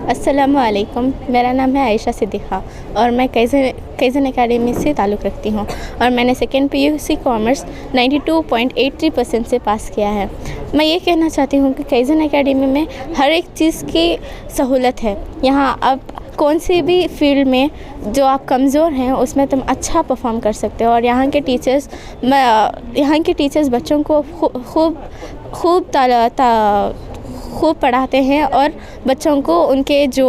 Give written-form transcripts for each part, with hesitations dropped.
अस्सलामुअलैकुम, मेरा नाम है आयशा सिद्दीक़ा और मैं काइज़न एकेडमी से ताल्लुक़ रखती हूँ और मैंने सेकेंड पीयूसी कॉमर्स 92.83% से पास किया है। मैं ये कहना चाहती हूँ कि काइज़न एकेडमी में हर एक चीज़ की सहूलत है। यहाँ आप कौन सी भी फील्ड में जो आप कमज़ोर हैं उसमें तुम अच्छा परफॉर्म कर सकते हो और यहाँ के टीचर्स बच्चों को खूब पढ़ाते हैं और बच्चों को उनके जो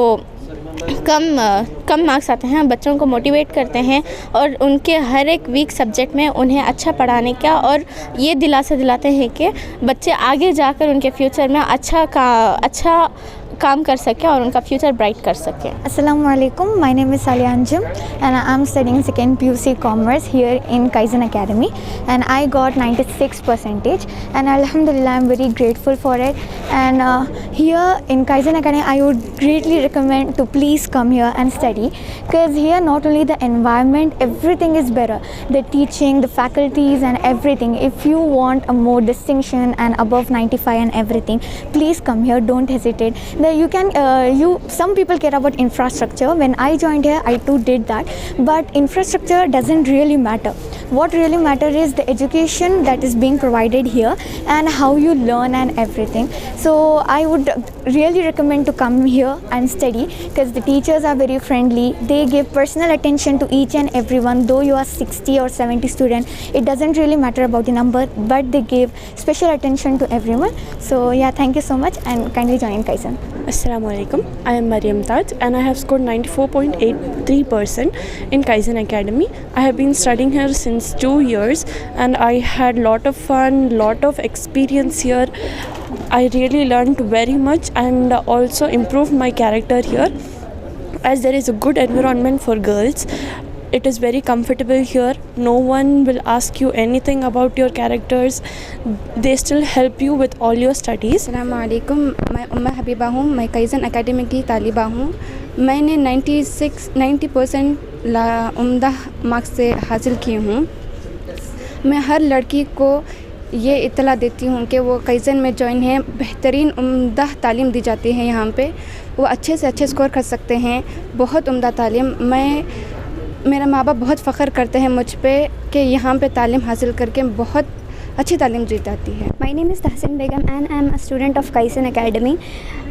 कम मार्क्स आते हैं बच्चों को मोटिवेट करते हैं और उनके हर एक वीक सब्जेक्ट में उन्हें अच्छा पढ़ाने का और ये दिलासा दिलाते हैं कि बच्चे आगे जाकर उनके फ्यूचर में अच्छा काम कर सकें और उनका फ्यूचर ब्राइट कर सकें। Assalamualaikum, my name is Salia Anjum and I am studying second PUC Commerce here in Kaizen Academy and I got 96% and Alhamdulillah I am very grateful for it. And here in Kaizen Academy I would greatly recommend to please come here and study, because here not only the environment, everything is better, the teaching, the faculties and everything. If you want a more distinction and above 95 and everything, please come here, don't hesitate. Some people care about infrastructure. When I joined here, I too did that. But infrastructure doesn't really matter. What really matters is the education that is being provided here and how you learn and everything. So I would really recommend to come here and study, because the teachers are very friendly. They give personal attention to each and everyone. Though you are 60 or 70 students, it doesn't really matter about the number, but they give special attention to everyone. So yeah, thank you so much and kindly join Kaizen. Assalamu alaikum. I am Mariam Taj and I have scored 94.83% in Kaizen Academy. I have been studying here since 2 years and I had lot of fun, lot of experience here. I really learned very much and also improved my character here, as there is a good environment for girls. It is very comfortable here. No one will ask you anything about your characters. They still help you with all your studies. अस्सलाम वालेकुम, मैं उम्मा Habiba हूँ। मैं kaizen academy की तालिबा हूँ। मैंने 90% उम्दा marks से हासिल की हूँ। मैं हर लड़की को ये इत्तला देती हूँ कि वो काइज़न में जॉइन है। बेहतरीन उम्दा तालीम दी जाती है यहाँ पे। वो अच्छे से अच्छे स्कोर कर सकते हैं। बहुत उम्दा तालीम। मेरा माँ बाप बहुत फ़ख्र करते हैं मुझ पे कि यहाँ पे तालीम हासिल करके बहुत अच्छी तालीम दी जाती है। My name is Tahsin Begum and I am a student of Kaizen Academy.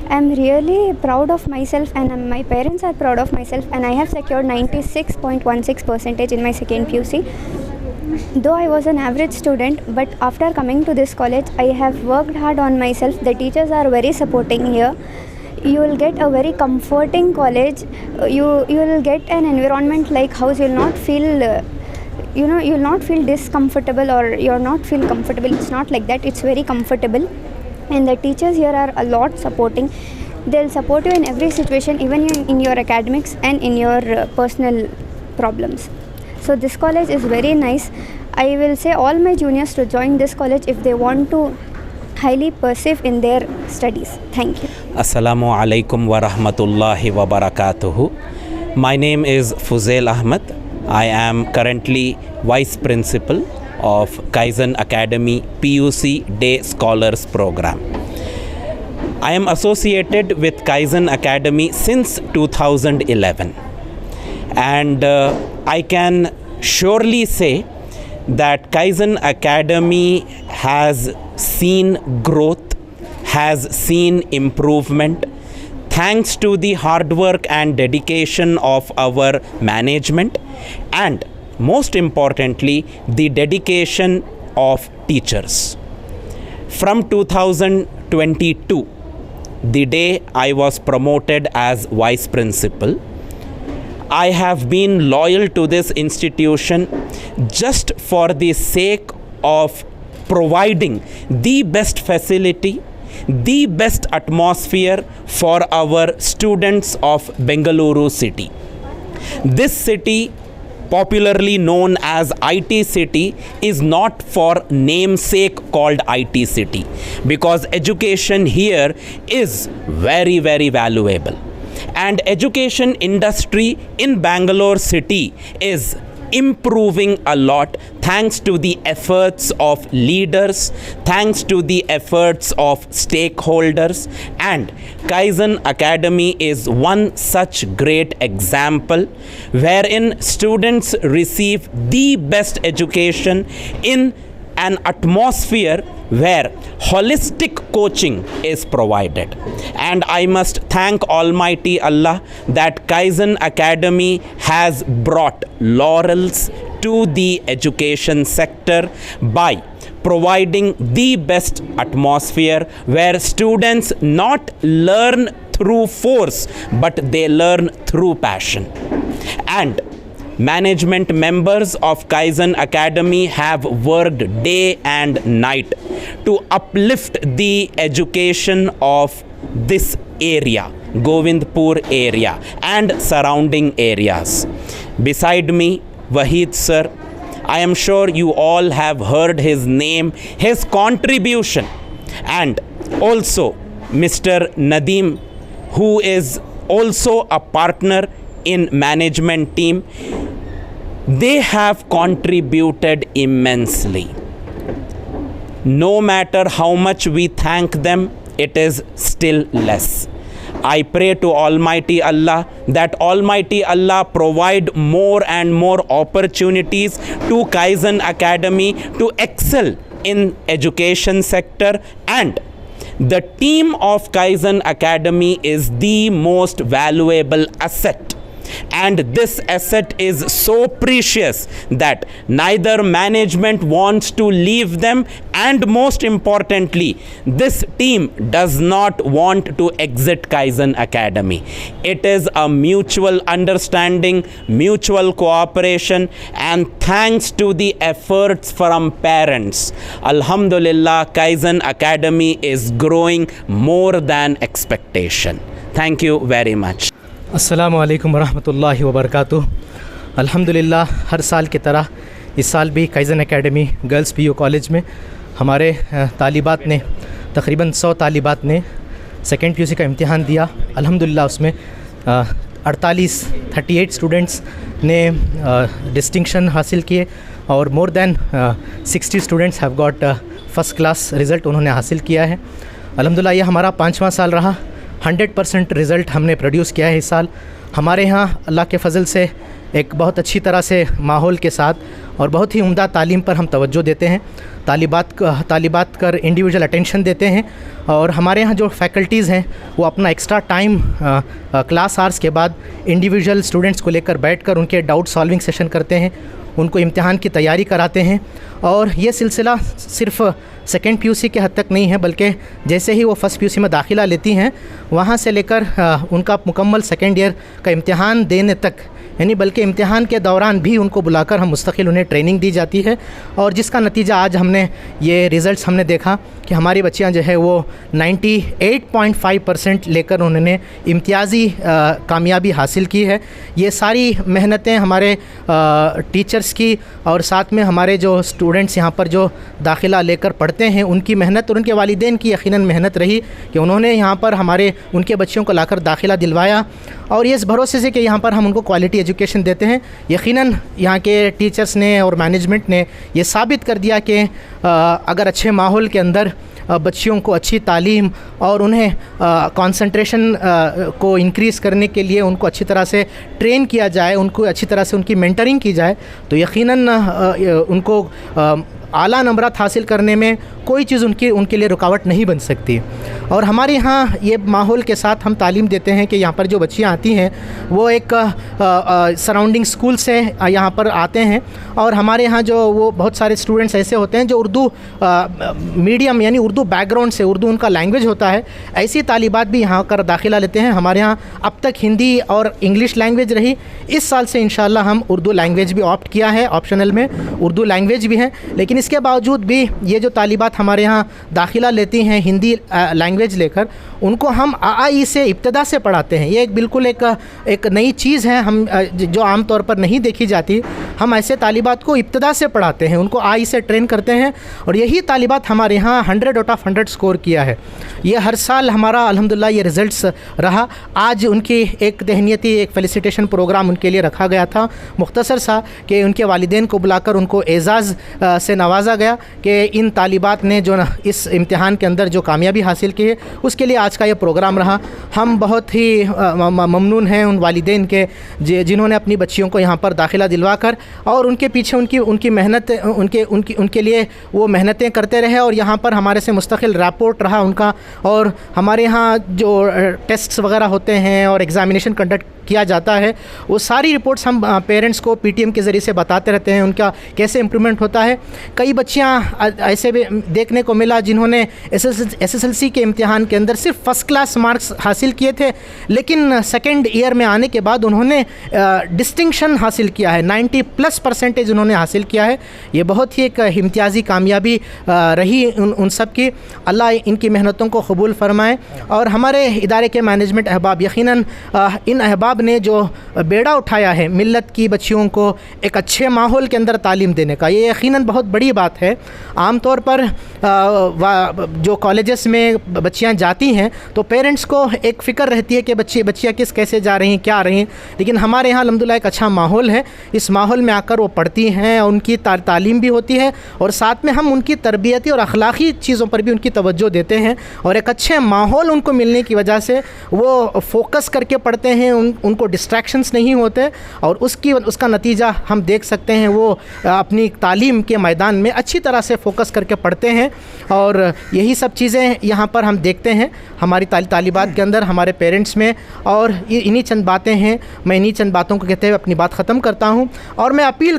I am really proud of myself and my parents are proud of myself, and I have secured 96.16% in my second PUC. Though I was an average student, but after coming to this college, I have worked hard on myself. The teachers are very supporting here. You will get a very comforting college. You will get an environment like house. You will not feel you will not feel discomfortable or you'll not feel comfortable. It's not like that. It's very comfortable, and the teachers here are a lot supporting. They'll support you in every situation, even in your academics and in your personal problems. So this college is very nice. I will say all my juniors to join this college if they want to highly persevere in their studies. Thank you. Assalamu alaikum wa rahmatullahi wa barakatuhu. My name is Fuzail Ahmed. I am currently Vice Principal of Kaizen Academy PUC Day Scholars Program. I am associated with Kaizen Academy since 2011, and I can surely say that Kaizen Academy has seen growth, has seen improvement, thanks to the hard work and dedication of our management, and most importantly, the dedication of teachers. From 2022, the day I was promoted as Vice Principal, I have been loyal to this institution just for the sake of providing the best facility, the best atmosphere for our students of Bengaluru city. This city, popularly known as IT City, is not for namesake called IT City, because education here is very, very valuable. And education industry in Bangalore city is improving a lot thanks to the efforts of leaders, thanks to the efforts of stakeholders, and Kaizen Academy is one such great example wherein students receive the best education in an atmosphere where holistic coaching is provided. And I must thank Almighty Allah that Kaizen Academy has brought laurels to the education sector by providing the best atmosphere where students not learn through force but they learn through passion. And management members of Kaizen Academy have worked day and night to uplift the education of this area, Govindpur area and surrounding areas. Beside me, Wahid sir, I am sure you all have heard his name, his contribution, and also Mr. Nadeem, who is also a partner in management team. They have contributed immensely. No matter how much we thank them, it is still less. I pray to Almighty Allah that Almighty Allah provide more and more opportunities to Kaizen Academy to excel in education sector, and the team of Kaizen Academy is the most valuable asset. And this asset is so precious that neither management wants to leave them, and most importantly, this team does not want to exit Kaizen Academy. It is a mutual understanding, mutual cooperation, and thanks to the efforts from parents, Alhamdulillah, Kaizen Academy is growing more than expectation. Thank you very much. अस्सलामु अलैकुम वरहमतुल्लाहि वबरकातुह। अल्हम्दुलिल्लाह हर साल की तरह इस साल भी Kaizen Academy Girls PU College में हमारे तालिबात ने तकरीबन 100 तालिबात ने सेकेंड पीयूसी का इम्तिहान दिया। अल्हम्दुलिल्लाह उसमें 38 स्टूडेंट्स ने डिस्टिंक्शन हासिल किए और more than 60 students have got first class result उन्होंने हासिल किया है। अल्हम्दुलिल्लाह ये हमारा 5वां साल रहा। 100% रिज़ल्ट हमने प्रोड्यूस किया है इस साल। हमारे यहाँ अल्लाह के फ़ज़ल से एक बहुत अच्छी तरह से माहौल के साथ और बहुत ही उम्दा तालीम पर हम तवज्जो देते हैं। तालिबात कर इंडिविजुअल अटेंशन देते हैं और हमारे यहाँ जो फैकल्टीज़ हैं वो अपना एक्स्ट्रा टाइम क्लास आवर्स के बाद इंडिविजुअल स्टूडेंट्स को लेकर बैठकर उनके डाउट सॉल्विंग सेशन करते हैं, उनको इम्तिहान की तैयारी कराते हैं। और ये सिलसिला सिर्फ़ सेकेंड पीयूसी के हद तक नहीं है, बल्कि जैसे ही वो फर्स्ट पीयूसी में दाखिला लेती हैं वहाँ से लेकर उनका मुकम्मल सेकेंड ईयर का इम्तिहान देने तक, यानी बल्कि इम्तिहान के दौरान भी उनको बुलाकर हम मुस्तकिल उन्हें ट्रेनिंग दी जाती है। और जिसका नतीजा आज हमने ये रिज़ल्ट्स हमने देखा कि हमारी बच्चियाँ जो है वो 98.5% लेकर उन्होंने इम्तियाज़ी कामयाबी हासिल की है। ये सारी मेहनतें हमारे टीचर्स की और साथ में हमारे जो स्टूडेंट्स यहाँ पर जो दाखिला लेकर पढ़ते हैं उनकी मेहनत और उनके वालिदैन की यकीनन मेहनत रही कि उन्होंने यहाँ पर उनके बच्चों को लाकर दाखिला दिलवाया। और ये इस भरोसे से कि यहाँ पर हम उनको क्वालिटी एजुकेशन देते हैं, यकीनन यहाँ के टीचर्स ने और मैनेजमेंट ने ये साबित कर दिया कि अगर अच्छे माहौल के अंदर बच्चियों को अच्छी तालीम और उन्हें कंसंट्रेशन को इंक्रीज़ करने के लिए उनको अच्छी तरह से ट्रेन किया जाए, उनको अच्छी तरह से उनकी मेंटरिंग की जाए, तो यकीनन उनको आला नंबरात हासिल करने में कोई चीज़ उनके लिए रुकावट नहीं बन सकती। और हमारे यहाँ ये माहौल के साथ हम तालीम देते हैं कि यहाँ पर जो बच्चियाँ आती हैं वो एक सराउंडिंग स्कूल से यहाँ पर आते हैं और हमारे यहाँ जो वो बहुत सारे स्टूडेंट्स ऐसे होते हैं जो उर्दू मीडियम यानी उर्दू बैकग्राउंड से, उर्दू उनका लैंग्वेज होता है, ऐसी तालिबात भी यहाँ कर दाखिला लेते हैं। हमारे यहाँ अब तक हिंदी और इंग्लिश लैंग्वेज रही, इस साल से इंशाल्लाह हम उर्दू लैंग्वेज भी ऑप्ट किया है, ऑप्शनल में उर्दू लैंग्वेज भी है। लेकिन इसके बावजूद भी ये जो तालिबात हमारे यहाँ दाखिला लेती हैं हिंदी लैंग्वेज लेकर, ان کو ہم آئی سے ابتدا سے پڑھاتے ہیں. یہ ایک بالکل ایک نئی چیز ہے ہم جو عام طور پر نہیں دیکھی جاتی. ہم ایسے طالبات کو ابتدا سے پڑھاتے ہیں, ان کو آئی سے ٹرین کرتے ہیں, اور یہی طالبات ہمارے یہاں 100 آؤٹ آف 100 اسکور کیا ہے. یہ ہر سال ہمارا الحمدللہ یہ رزلٹس رہا. آج ان کی ایک تہنیتی ایک فیلیسیٹیشن پروگرام ان کے لیے رکھا گیا تھا مختصر سا, کہ ان کے والدین کو بلا کر ان کو اعزاز سے نوازا گیا کہ ان طالبات نے جو اس امتحان کے اندر جو کامیابی حاصل کی ہے اس کے لیے آج کا یہ پروگرام رہا. ہم بہت ہی ممنون ہیں ان والدین کے جنہوں نے اپنی بچیوں کو یہاں پر داخلہ دلوا کر اور ان کے پیچھے ان کی محنت ان کے لیے وہ محنتیں کرتے رہے, اور یہاں پر ہمارے سے مستقل رپورٹ رہا ان کا. اور ہمارے یہاں جو ٹیسٹس وغیرہ ہوتے ہیں اور ایگزامینیشن کنڈکٹ کیا جاتا ہے, وہ ساری رپورٹس ہم پیرنٹس کو پی ٹی ایم کے ذریعے سے بتاتے رہتے ہیں, ان کا کیسے امپرومنٹ ہوتا ہے. کئی بچیاں ایسے بھی دیکھنے کو ملا جنہوں نے SSLC کے امتحان کے اندر صرف فرسٹ کلاس مارکس حاصل کیے تھے, لیکن سیکنڈ ایئر میں آنے کے بعد انہوں نے ڈسٹنکشن حاصل کیا ہے, 90+% انہوں نے حاصل کیا ہے. یہ بہت ہی ایک امتیازی کامیابی رہی ان سب کی. اللہ ان کی محنتوں کو قبول فرمائے. اور ہمارے ادارے کے مینجمنٹ احباب, یقیناً ان احباب نے جو بیڑا اٹھایا ہے ملت کی بچیوں کو ایک اچھے ماحول کے اندر تعلیم دینے کا, یہ یقیناً بہت بڑی بات ہے. عام طور پر جو کالجز میں بچیاں جاتی ہیں تو پیرنٹس کو ایک فکر رہتی ہے کہ بچیاں کیسے جا رہی ہیں, کیا آ رہی ہیں, لیکن ہمارے یہاں الحمدللہ ایک اچھا ماحول ہے. اس ماحول میں آ کر وہ پڑھتی ہیں, ان کی تعلیم بھی ہوتی ہے, اور ساتھ میں ہم ان کی تربیتی اور اخلاقی چیزوں پر بھی ان کی توجہ دیتے ہیں, اور ایک اچھے ماحول ان کو ملنے کی وجہ سے وہ فوکس کر کے پڑھتے ہیں, ان کو ڈسٹریکشنز نہیں ہوتے, اور اس کا نتیجہ ہم دیکھ سکتے ہیں. وہ اپنی تعلیم کے میدان میں اچھی طرح سے فوکس کر کے پڑھتے ہیں, اور یہی سب چیزیں یہاں پر ہم دیکھتے ہیں ہماری طالبات کے اندر, ہمارے پیرنٹس میں. اور انہی چند باتیں ہیں, میں انہی چند باتوں کو کہتے ہوئے اپنی بات ختم کرتا ہوں. اور میں اپیل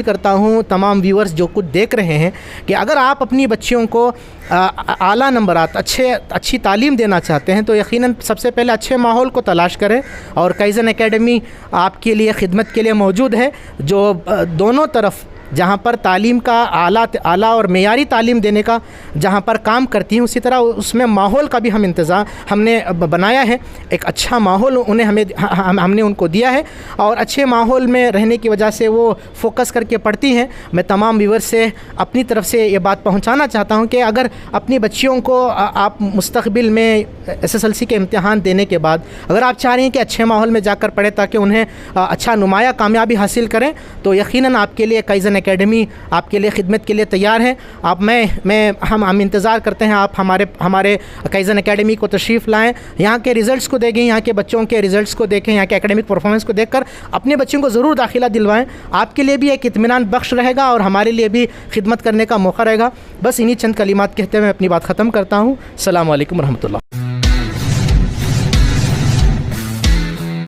کرتا ہوں تمام ویورز جو کچھ دیکھ رہے ہیں کہ اگر آپ اپنی بچیوں کو اعلیٰ نمبرات اچھی تعلیم دینا چاہتے ہیں تو یقیناً سب سے پہلے اچھے ماحول کو تلاش کریں, اور کائزن اکیڈمی آپ کے لیے خدمت کے لیے موجود ہے, جو دونوں طرف جہاں پر تعلیم کا اعلیٰ اور معیاری تعلیم دینے کا جہاں پر کام کرتی ہیں, اسی طرح اس میں ماحول کا بھی ہم نے بنایا ہے. ایک اچھا ماحول ہم نے ان کو دیا ہے, اور اچھے ماحول میں رہنے کی وجہ سے وہ فوکس کر کے پڑھتی ہیں. میں تمام ویور سے اپنی طرف سے یہ بات پہنچانا چاہتا ہوں کہ اگر اپنی بچیوں کو آپ مستقبل میں SSLC کے امتحان دینے کے بعد اگر آپ چاہ رہے ہیں کہ اچھے ماحول میں جا کر پڑھیں تاکہ انہیں اچھا نمایاں کامیابی حاصل کریں, تو یقیناً آپ کے لیے کائزن اکیڈمی آپ کے لیے خدمت کے لیے تیار ہے. ہم انتظار کرتے ہیں آپ ہمارے کائزن اکیڈمی کو تشریف لائیں, یہاں کے ریزلٹس کو دیکھیں, یہاں کے بچوں کے ریزلٹس کو دیکھیں, یہاں کے اکیڈمک پرفارمنس کو دیکھ کر اپنے بچوں کو ضرور داخلہ دلوائیں. آپ کے لیے بھی ایک اطمینان بخش رہے گا اور ہمارے لیے بھی خدمت کرنے کا موقع رہے گا. بس انہی چند کلمات کہتے ہوئے میں اپنی بات ختم کرتا ہوں. السلام علیکم ورحمۃ اللہ.